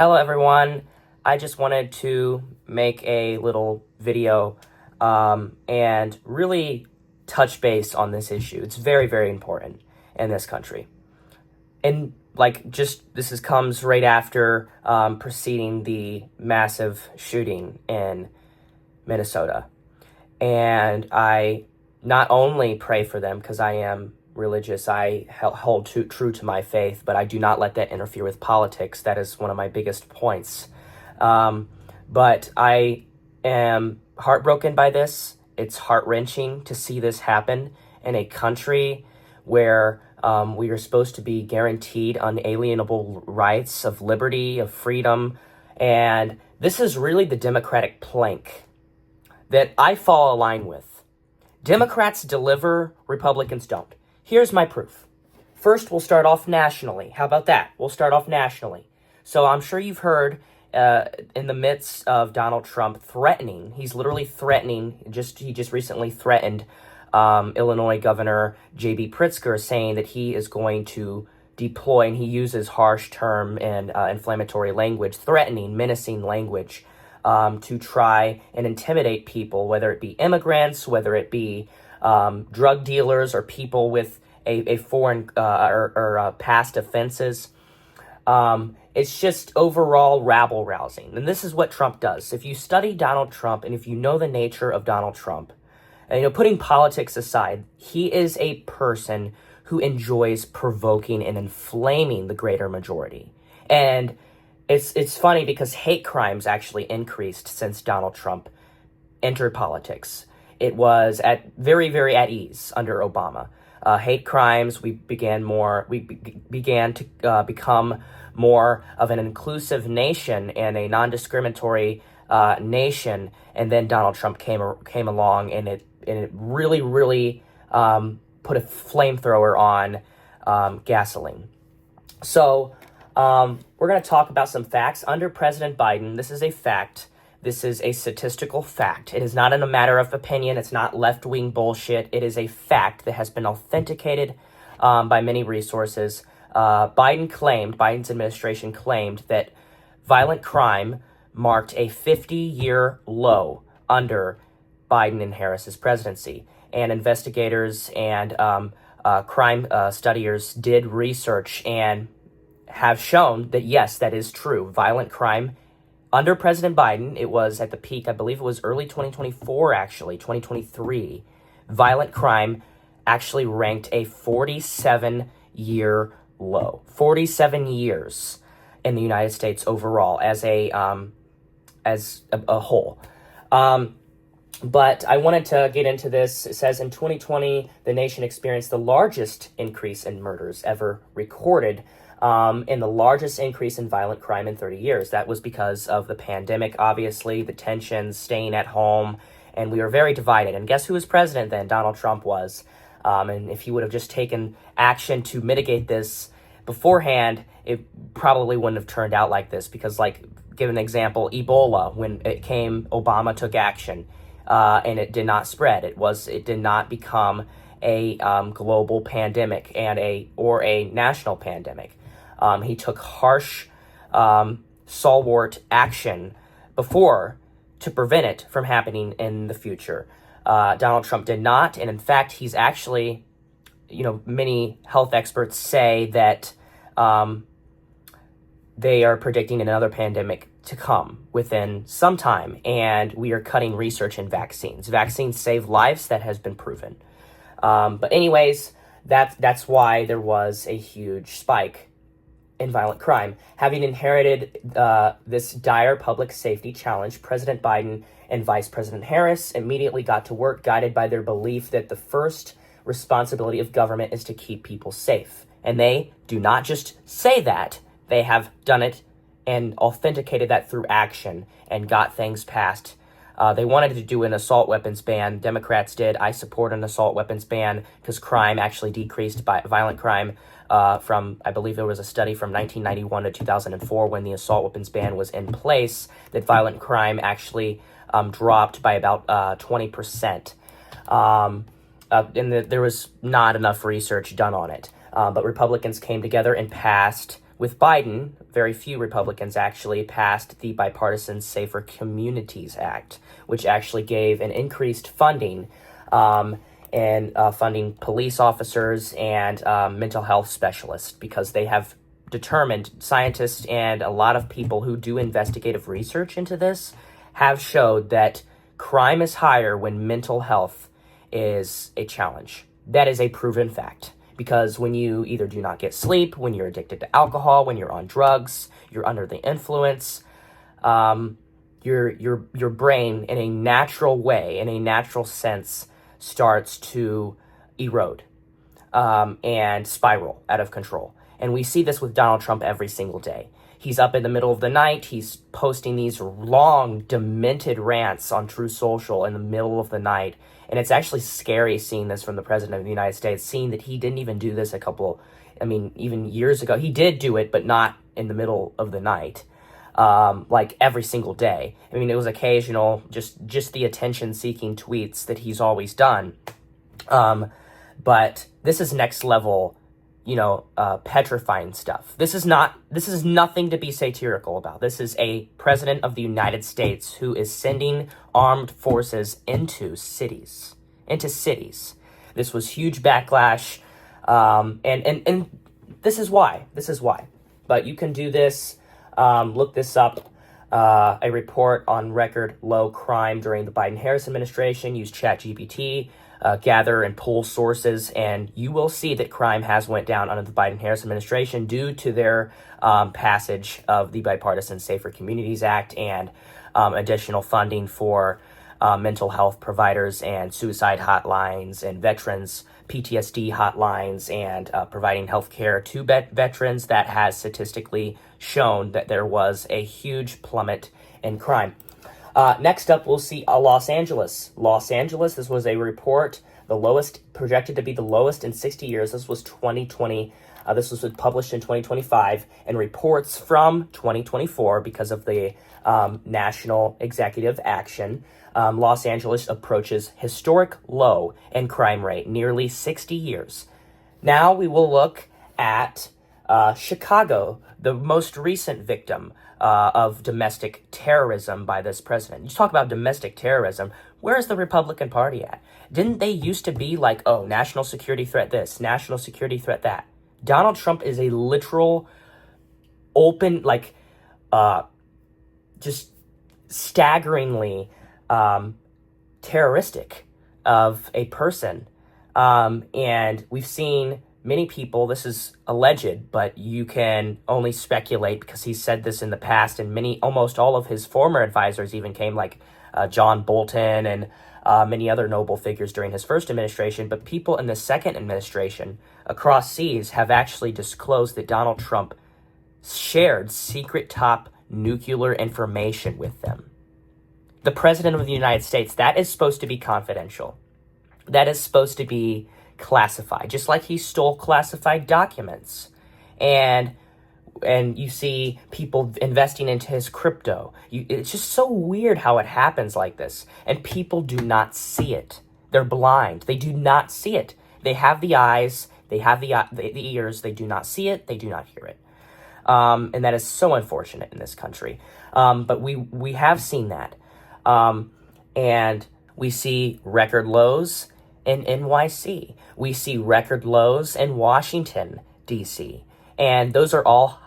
Hello everyone, I just wanted to make a little video and really touch base on this issue. It's very, very important in this country. And this comes right after preceding the massive shooting in Minnesota. And I not only pray for them because I am religious, I hold true to my faith, but I do not let that interfere with politics. That is one of my biggest points. But I am heartbroken by this. It's heart-wrenching to see this happen in a country where we are supposed to be guaranteed unalienable rights of liberty, of freedom, and this is really the Democratic plank that I fall in line with. Democrats deliver, Republicans don't. Here's my proof. First, we'll start off nationally. How about that? We'll start off nationally. So I'm sure you've heard in the midst of Donald Trump threatening, he's literally threatening, he just recently threatened Illinois Governor J.B. Pritzker, saying that he is going to deploy, and he uses harsh term and inflammatory language, threatening, menacing language, to try and intimidate people, whether it be immigrants, whether it be drug dealers, or people with a foreign or past offenses. It's just overall rabble-rousing. And this is what Trump does. If you study Donald Trump, and if you know the nature of Donald Trump, and, putting politics aside, he is a person who enjoys provoking and inflaming the greater majority. And it's funny because hate crimes actually increased since Donald Trump entered politics. It was very, very at ease under Obama. Hate crimes, we began to become more of an inclusive nation and a non-discriminatory nation. And then Donald Trump came along, and it really, really put a flamethrower on gasoline. So we're going to talk about some facts. Under President Biden, this is a fact. This is a statistical fact. It is not in a matter of opinion. It's not left-wing bullshit. It is a fact that has been authenticated by many resources. Biden's administration claimed that violent crime marked a 50-year low under Biden and Harris's presidency. And investigators and crime studiers did research and have shown that, yes, that is true. Violent crime under President Biden, it was at the peak, I believe it was early 2024, actually, 2023. Violent crime actually ranked a 47-year low. 47 years in the United States overall as a whole. But I wanted to get into this. It says in 2020, the nation experienced the largest increase in murders ever recorded, and the largest increase in violent crime in 30 years. That was because of the pandemic, obviously, the tensions, staying at home, and we were very divided. And guess who was president then? Donald Trump was. And if he would have just taken action to mitigate this beforehand, it probably wouldn't have turned out like this. Because, give an example, Ebola, when it came, Obama took action, and it did not spread. It did not become a global pandemic or a national pandemic. He took harsh, stalwart action before to prevent it from happening in the future. Donald Trump did not, and in fact, he's actually, many health experts say that they are predicting another pandemic to come within some time, and we are cutting research in vaccines. Vaccines save lives, that has been proven. But anyways, that's why there was a huge spike in violent crime. Having inherited this dire public safety challenge, President Biden and Vice President Harris immediately got to work, guided by their belief that the first responsibility of government is to keep people safe. And they do not just say that, they have done it and authenticated that through action and got things passed. They wanted to do an assault weapons ban. Democrats did. I support an assault weapons ban because crime actually decreased by violent crime from, I believe there was a study from 1991 to 2004 when the assault weapons ban was in place, that violent crime actually dropped by about 20%. There was not enough research done on it. But Republicans came together and passed With Biden, very few Republicans actually passed the bipartisan Safer Communities Act, which actually gave an increased funding and funding police officers and mental health specialists, because they have determined, scientists and a lot of people who do investigative research into this have showed that crime is higher when mental health is a challenge. That is a proven fact. Because when you either do not get sleep, when you're addicted to alcohol, when you're on drugs, you're under the influence, your brain in a natural way, in a natural sense, starts to erode and spiral out of control. And we see this with Donald Trump every single day. He's up in the middle of the night. He's posting these long, demented rants on True Social in the middle of the night. And it's actually scary seeing this from the president of the United States, seeing that he didn't even do this even years ago. He did do it, but not in the middle of the night, like every single day. I mean, it was occasional, just the attention-seeking tweets that he's always done. But this is next level, petrifying stuff. This is nothing to be satirical about. This is a president of the United States who is sending armed forces into cities. This was huge backlash. And this is why. But you can do this. Look this up. A report on record low crime during the Biden-Harris administration. Use ChatGPT. Gather and pull sources, and you will see that crime has went down under the Biden-Harris administration due to their passage of the Bipartisan Safer Communities Act and additional funding for mental health providers and suicide hotlines and veterans PTSD hotlines and providing health care to veterans. That has statistically shown that there was a huge plummet in crime. Next up, we'll see Los Angeles. This was a report, the lowest, projected to be the lowest in 60 years. This was 2020. This was published in 2025, and reports from 2024 because of the national executive action. Los Angeles approaches historic low in crime rate, nearly 60 years. Now we will look at Chicago, the most recent victim of domestic terrorism by this president. You talk about domestic terrorism. Where is the Republican Party at? Didn't they used to be like, oh, national security threat this, national security threat that? Donald Trump is a literal, open, just staggeringly terroristic of a person. And we've seen many people, this is alleged, but you can only speculate because he said this in the past, and almost all of his former advisors even came, like John Bolton and many other noble figures during his first administration. But people in the second administration across seas have actually disclosed that Donald Trump shared secret top nuclear information with them. The president of the United States, that is supposed to be confidential. That is supposed to be classified, just like he stole classified documents. And you see people investing into his crypto. It's just so weird how it happens like this. And people do not see it. They're blind. They do not see it. They have the eyes. They have the ears. They do not see it. They do not hear it. And that is so unfortunate in this country. But we have seen that. And we see record lows in NYC. We see record lows in Washington, D.C. And those are all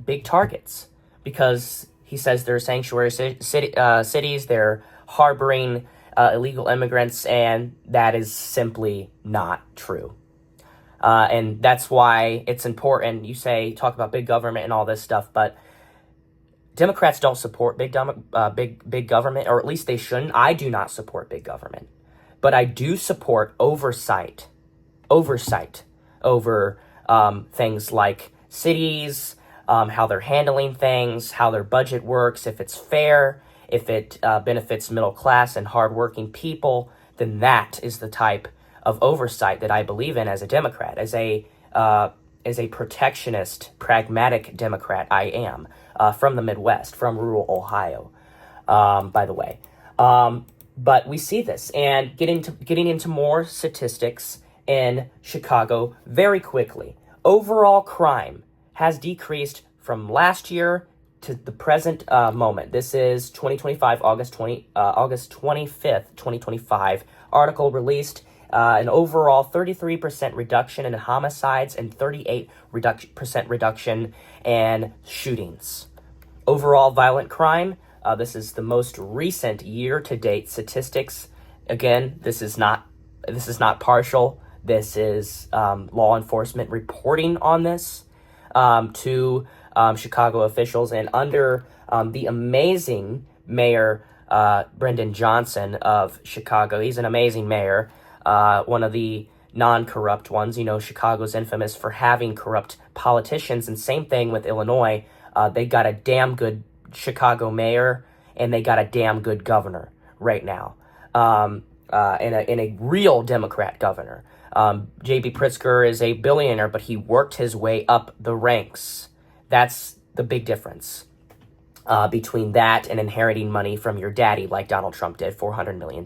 big targets because he says they're sanctuary cities, they're harboring illegal immigrants, and that is simply not true. And that's why it's important. You talk about big government and all this stuff, but Democrats don't support big government, or at least they shouldn't. I do not support big government, but I do support oversight over things like cities, how they're handling things, how their budget works, if it's fair, if it benefits middle class and hardworking people. Then that is the type of oversight that I believe in as a Democrat, as a protectionist, pragmatic Democrat. I am from the Midwest, from rural Ohio, by the way. But we see this, and getting into more statistics in Chicago very quickly. Overall crime has decreased from last year to the present moment. This is 2025, August 25th, 2025. Article released an overall 33% reduction in homicides and 38% reduction in shootings. Overall violent crime, this is the most recent year-to-date statistics. Again, this is not partial. This is law enforcement reporting on this to Chicago officials, and under the amazing Mayor Brendan Johnson of Chicago. He's an amazing mayor, one of the non-corrupt ones. You know, Chicago's infamous for having corrupt politicians, and same thing with Illinois. They got a damn good Chicago mayor, and they got a damn good governor right now, and a real Democrat governor. J.B. Pritzker is a billionaire, but he worked his way up the ranks. That's the big difference between that and inheriting money from your daddy, like Donald Trump did, $400 million,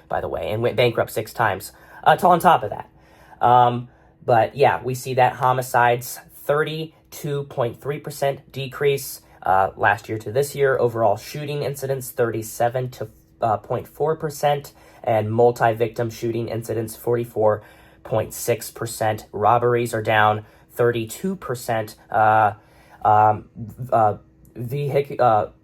by the way, and went bankrupt 6 times. On top of that. But yeah, we see that homicides, 32.3% decrease last year to this year. Overall shooting incidents, 37.4%, and multi-victim shooting incidents, 44.6%. Robberies are down 32%.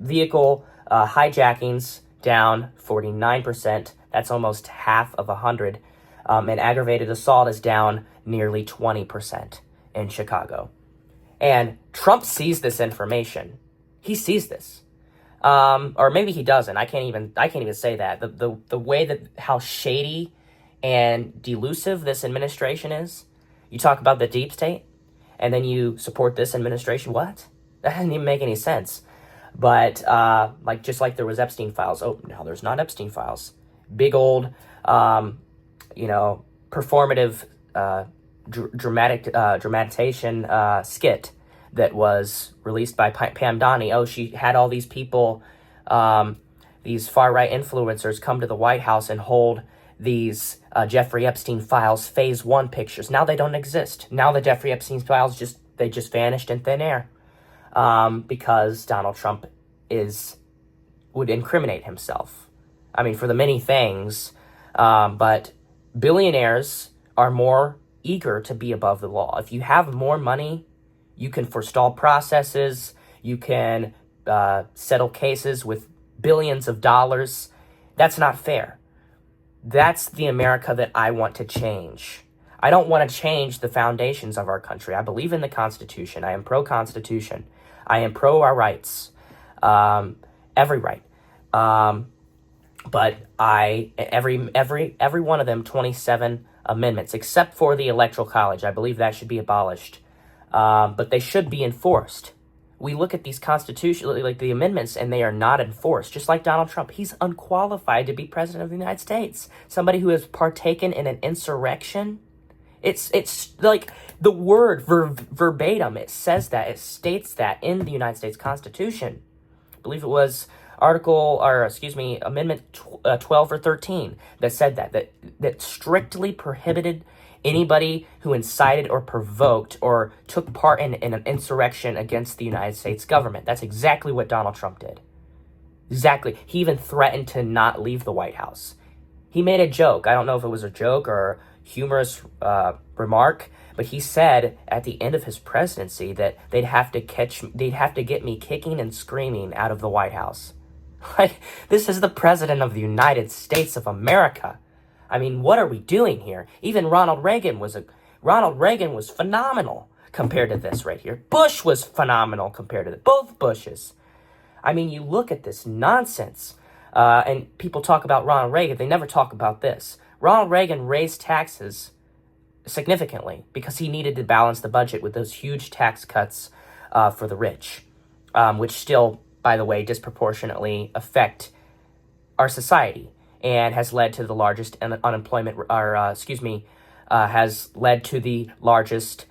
Vehicle hijackings down 49%. That's almost half of 100. And aggravated assault is down nearly 20% in Chicago. And Trump sees this information. He sees this. Or maybe he doesn't. I can't even say that. The way that how shady and delusive this administration is. You talk about the deep state, and then you support this administration. What? That doesn't even make any sense. But just like there was Epstein files. Oh, now there's not Epstein files. Big old, performative, dramatization skit that was released by Pam Donnie. Oh, she had all these people, these far-right influencers come to the White House and hold these Jeffrey Epstein files phase 1 pictures. Now they don't exist. Now the Jeffrey Epstein files just vanished in thin air because Donald Trump would incriminate himself. I mean, for the many things, but billionaires are more eager to be above the law. If you have more money, you can forestall processes, you can settle cases with billions of dollars. That's not fair. That's the America that I want to change. I don't want to change the foundations of our country. I believe in the Constitution. I am pro-Constitution. I am pro our rights, every right. But every one of them 27 amendments, except for the Electoral College. I believe that should be abolished. But they should be enforced. We look at these constitutional, like the amendments, and they are not enforced. Just like Donald Trump, he's unqualified to be president of the United States. Somebody who has partaken in an insurrection. It's like the word verbatim. It says that. It states that in the United States Constitution. I believe it was Amendment 12 or 13 that said that strictly prohibited anybody who incited or provoked or took part in an insurrection against the United States government. That's exactly what Donald Trump did. Exactly. He even threatened to not leave the White House. He made a joke. I don't know if it was a joke or a humorous remark, but he said at the end of his presidency that they'd have to get me kicking and screaming out of the White House. Like, this is the president of the United States of America. I mean, what are we doing here? Even Ronald Reagan was phenomenal compared to this right here. Bush was phenomenal compared to both Bushes. I mean, you look at this nonsense, and people talk about Ronald Reagan. They never talk about this. Ronald Reagan raised taxes significantly because he needed to balance the budget with those huge tax cuts for the rich, which still, by the way, disproportionately affect our society and has led to the largest unemployment, has led to the largest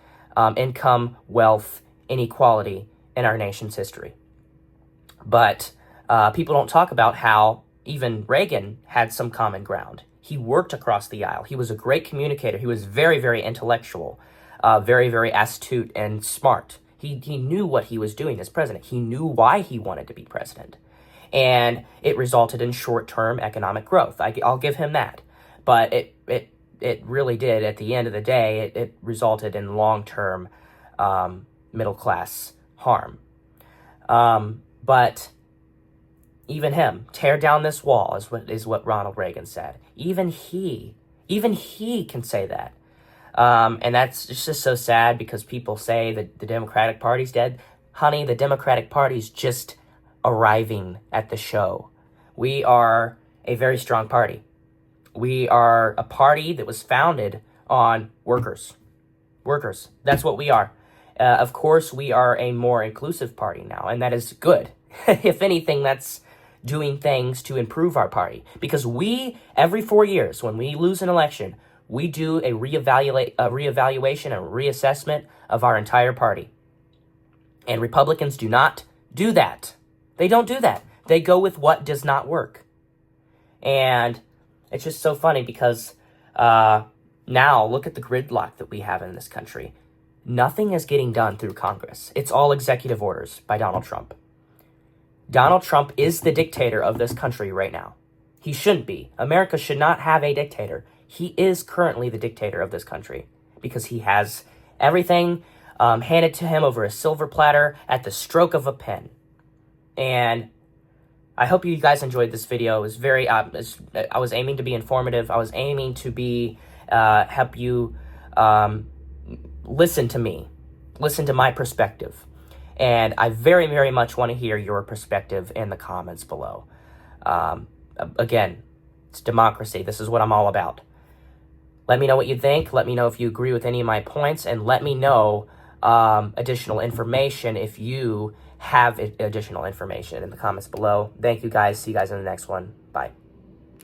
income, wealth, inequality in our nation's history. But people don't talk about how even Reagan had some common ground. He worked across the aisle. He was a great communicator. He was very, very intellectual, very, very astute and smart. He knew what he was doing as president. He knew why he wanted to be president. And it resulted in short-term economic growth. I'll give him that. But it really did, at the end of the day, it resulted in long-term middle-class harm. But even him, tear down this wall, is what Ronald Reagan said. Even he can say that. And that's just so sad, because people say that the Democratic Party's dead. Honey, the Democratic Party's just arriving at the show. We are a very strong party. We are a party that was founded on workers. Workers. That's what we are. Of course, we are a more inclusive party now, and that is good. If anything, that's doing things to improve our party. Because we, every 4 years, when we lose an election, we do a reevaluation and reassessment of our entire party. And Republicans do not do that. They don't do that. They go with what does not work. And it's just so funny, because now look at the gridlock that we have in this country. Nothing is getting done through Congress. It's all executive orders by Donald Trump. Donald Trump is the dictator of this country right now. He shouldn't be. America should not have a dictator. He is currently the dictator of this country, because he has everything handed to him over a silver platter at the stroke of a pen. And I hope you guys enjoyed this video. It was very, I was aiming to be informative. I was aiming to be, help you listen to me, listen to my perspective. And I very, very much want to hear your perspective in the comments below. Again, it's democracy. This is what I'm all about. Let me know what you think. Let me know if you agree with any of my points, and let me know additional information if you have additional information in the comments below. Thank you guys. See you guys in the next one. Bye.